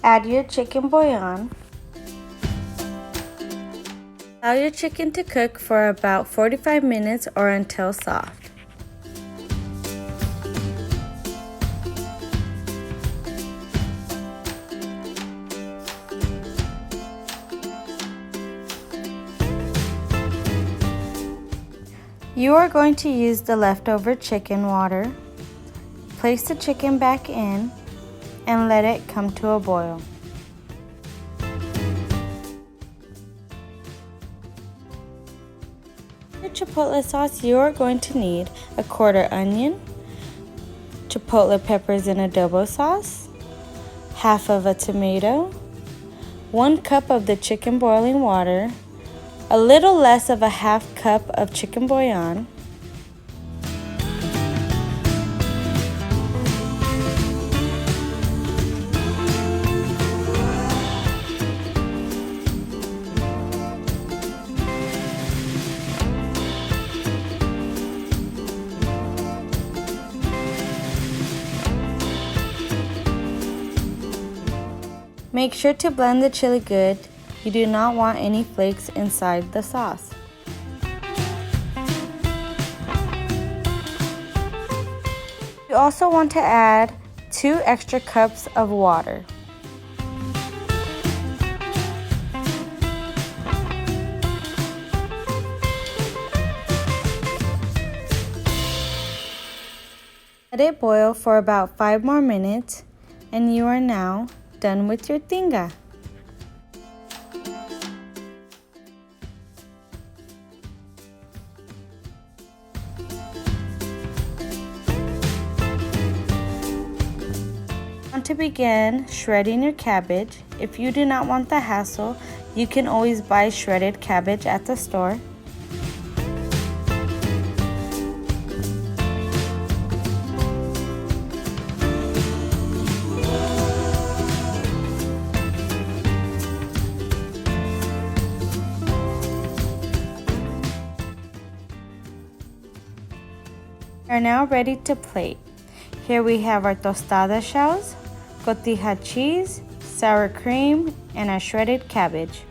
Add your chicken bouillon. Allow your chicken to cook for about 45 minutes or until soft. You are going to use the leftover chicken water. Place the chicken back in and let it come to a boil. For chipotle sauce, you are going to need a quarter onion, chipotle peppers and adobo sauce, half of a tomato, 1 cup of the chicken boiling water, a little less of a half cup of chicken bouillon, Make sure to blend the chili good. You do not want any flakes inside the sauce. You also want to add 2 extra cups of water. Let it boil for about 5 more minutes and you are now done with your tinga. To begin shredding your cabbage. If you do not want the hassle, you can always buy shredded cabbage at the store. We are now ready to plate. Here we have our tostada shells, cotija cheese, sour cream, and a shredded cabbage.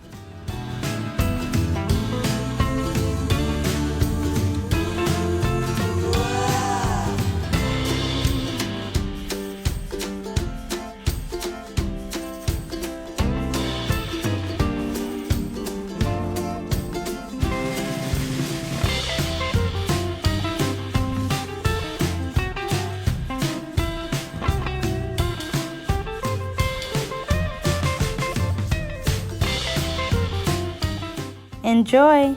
Enjoy!